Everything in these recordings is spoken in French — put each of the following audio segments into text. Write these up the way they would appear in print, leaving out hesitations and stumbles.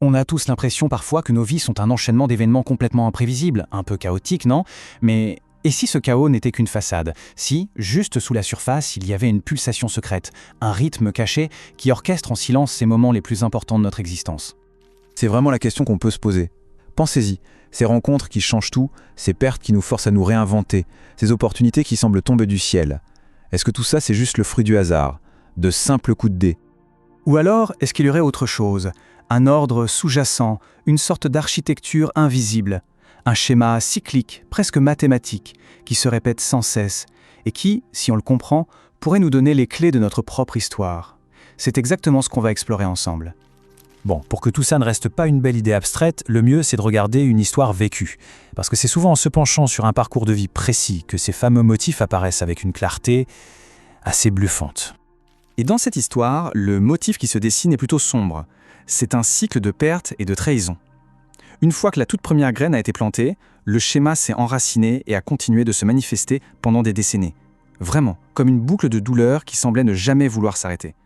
On a tous l'impression parfois que nos vies sont un enchaînement d'événements complètement imprévisibles, un peu chaotiques, non? Mais et si ce chaos n'était qu'une façade? Si, juste sous la surface, il y avait une pulsation secrète, un rythme caché qui orchestre en silence ces moments les plus importants de notre existence? C'est vraiment la question qu'on peut se poser. Pensez-y, ces rencontres qui changent tout, ces pertes qui nous forcent à nous réinventer, ces opportunités qui semblent tomber du ciel. Est-ce que tout ça, c'est juste le fruit du hasard, de simples coups de dés? Ou alors, est-ce qu'il y aurait autre chose? Un ordre sous-jacent, une sorte d'architecture invisible, un schéma cyclique, presque mathématique, qui se répète sans cesse, et qui, si on le comprend, pourrait nous donner les clés de notre propre histoire. C'est exactement ce qu'on va explorer ensemble. Bon, pour que tout ça ne reste pas une belle idée abstraite, le mieux c'est de regarder une histoire vécue. Parce que c'est souvent en se penchant sur un parcours de vie précis que ces fameux motifs apparaissent avec une clarté assez bluffante. Et dans cette histoire, le motif qui se dessine est plutôt sombre. C'est un cycle de pertes et de trahisons. Une fois que la toute première graine a été plantée, le schéma s'est enraciné et a continué de se manifester pendant des décennies. Vraiment, comme une boucle de douleur qui semblait ne jamais vouloir s'arrêter.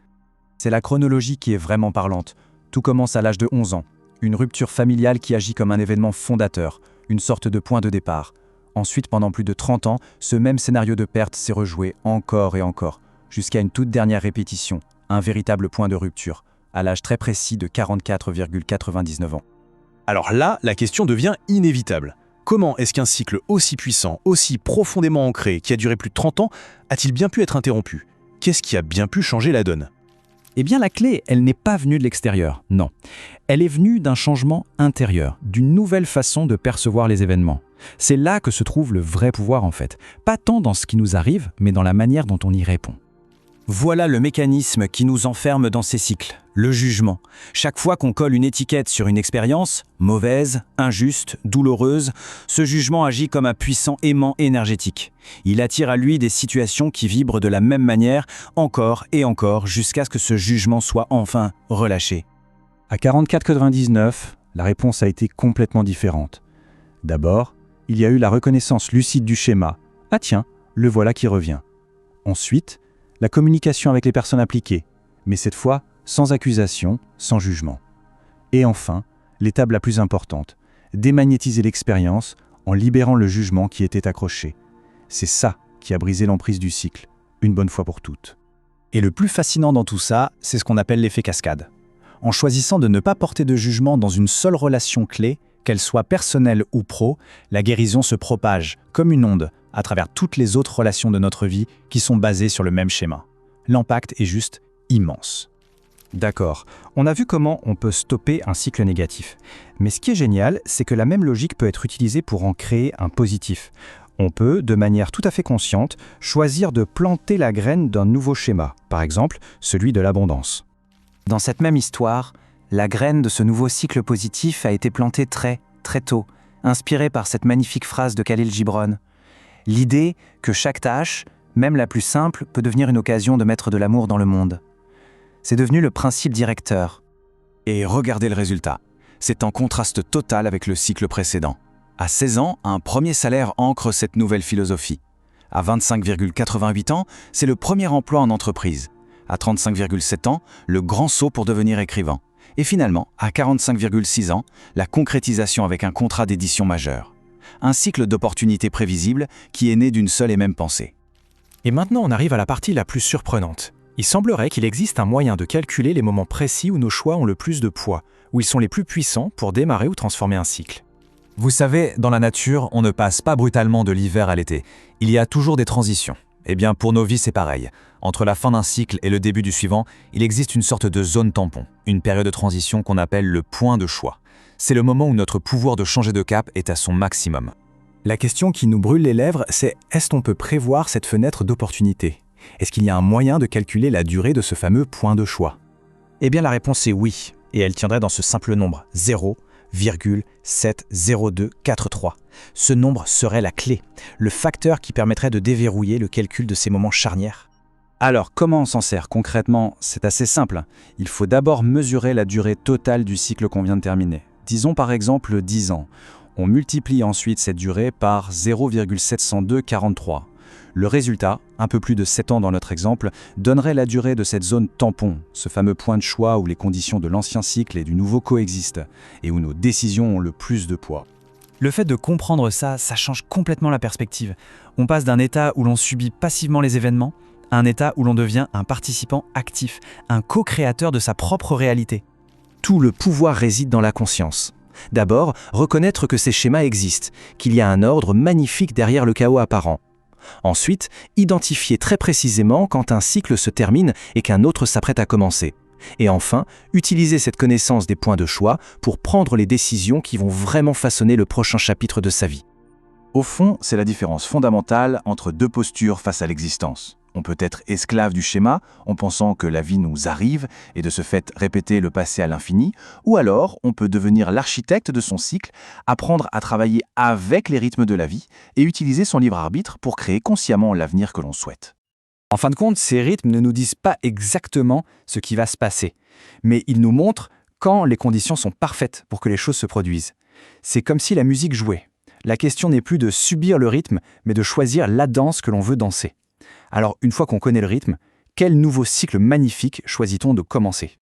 C'est la chronologie qui est vraiment parlante. Tout commence à l'âge de 11 ans. Une rupture familiale qui agit comme un événement fondateur, une sorte de point de départ. Ensuite, pendant plus de 30 ans, ce même scénario de perte s'est rejoué encore et encore, jusqu'à une toute dernière répétition, un véritable point de rupture, à l'âge très précis de 44,99 ans. Alors là, la question devient inévitable. Comment est-ce qu'un cycle aussi puissant, aussi profondément ancré, qui a duré plus de 30 ans, a-t-il bien pu être interrompu? Qu'est-ce qui a bien pu changer la donne? Eh bien, la clé, elle n'est pas venue de l'extérieur, non. Elle est venue d'un changement intérieur, d'une nouvelle façon de percevoir les événements. C'est là que se trouve le vrai pouvoir en fait. Pas tant dans ce qui nous arrive, mais dans la manière dont on y répond. Voilà le mécanisme qui nous enferme dans ces cycles, le jugement. Chaque fois qu'on colle une étiquette sur une expérience, mauvaise, injuste, douloureuse, ce jugement agit comme un puissant aimant énergétique. Il attire à lui des situations qui vibrent de la même manière, encore et encore, jusqu'à ce que ce jugement soit enfin relâché. À 44,99, la réponse a été complètement différente. D'abord, il y a eu la reconnaissance lucide du schéma. Ah tiens, le voilà qui revient. Ensuite, la communication avec les personnes impliquées, mais cette fois sans accusation, sans jugement. Et enfin, l'étape la plus importante, démagnétiser l'expérience en libérant le jugement qui était accroché. C'est ça qui a brisé l'emprise du cycle, une bonne fois pour toutes. Et le plus fascinant dans tout ça, c'est ce qu'on appelle l'effet cascade. En choisissant de ne pas porter de jugement dans une seule relation clé, qu'elle soit personnelle ou pro, la guérison se propage comme une onde à travers toutes les autres relations de notre vie qui sont basées sur le même schéma. L'impact est juste immense. D'accord, on a vu comment on peut stopper un cycle négatif. Mais ce qui est génial, c'est que la même logique peut être utilisée pour en créer un positif. On peut, de manière tout à fait consciente, choisir de planter la graine d'un nouveau schéma, par exemple celui de l'abondance. Dans cette même histoire, la graine de ce nouveau cycle positif a été plantée très, très tôt, inspirée par cette magnifique phrase de Khalil Gibran. L'idée que chaque tâche, même la plus simple, peut devenir une occasion de mettre de l'amour dans le monde. C'est devenu le principe directeur. Et regardez le résultat. C'est en contraste total avec le cycle précédent. À 16 ans, un premier salaire ancre cette nouvelle philosophie. À 25,88 ans, c'est le premier emploi en entreprise. À 35,7 ans, le grand saut pour devenir écrivain. Et finalement, à 45,6 ans, la concrétisation avec un contrat d'édition majeur. Un cycle d'opportunités prévisibles qui est né d'une seule et même pensée. Et maintenant, on arrive à la partie la plus surprenante. Il semblerait qu'il existe un moyen de calculer les moments précis où nos choix ont le plus de poids, où ils sont les plus puissants pour démarrer ou transformer un cycle. Vous savez, dans la nature, on ne passe pas brutalement de l'hiver à l'été. Il y a toujours des transitions. Eh bien, pour nos vies, c'est pareil. Entre la fin d'un cycle et le début du suivant, il existe une sorte de zone tampon, une période de transition qu'on appelle le point de choix. C'est le moment où notre pouvoir de changer de cap est à son maximum. La question qui nous brûle les lèvres, c'est est-ce qu'on peut prévoir cette fenêtre d'opportunité? Est-ce qu'il y a un moyen de calculer la durée de ce fameux point de choix? Eh bien, la réponse est oui, et elle tiendrait dans ce simple nombre, 0,70243. Ce nombre serait la clé, le facteur qui permettrait de déverrouiller le calcul de ces moments charnières. Alors, comment on s'en sert concrètement? C'est assez simple. Il faut d'abord mesurer la durée totale du cycle qu'on vient de terminer. Disons par exemple 10 ans. On multiplie ensuite cette durée par 0,70243. Le résultat, un peu plus de 7 ans dans notre exemple, donnerait la durée de cette zone tampon, ce fameux point de choix où les conditions de l'ancien cycle et du nouveau coexistent, et où nos décisions ont le plus de poids. Le fait de comprendre ça change complètement la perspective. On passe d'un état où l'on subit passivement les événements à un état où l'on devient un participant actif, un co-créateur de sa propre réalité. Tout le pouvoir réside dans la conscience. D'abord, reconnaître que ces schémas existent, qu'il y a un ordre magnifique derrière le chaos apparent. Ensuite, identifier très précisément quand un cycle se termine et qu'un autre s'apprête à commencer. Et enfin, utiliser cette connaissance des points de choix pour prendre les décisions qui vont vraiment façonner le prochain chapitre de sa vie. Au fond, c'est la différence fondamentale entre deux postures face à l'existence. On peut être esclave du schéma en pensant que la vie nous arrive et de ce fait répéter le passé à l'infini, ou alors on peut devenir l'architecte de son cycle, apprendre à travailler avec les rythmes de la vie et utiliser son libre arbitre pour créer consciemment l'avenir que l'on souhaite. En fin de compte, ces rythmes ne nous disent pas exactement ce qui va se passer, mais ils nous montrent quand les conditions sont parfaites pour que les choses se produisent. C'est comme si la musique jouait. La question n'est plus de subir le rythme, mais de choisir la danse que l'on veut danser. Alors, une fois qu'on connaît le rythme, quel nouveau cycle magnifique choisit-on de commencer ?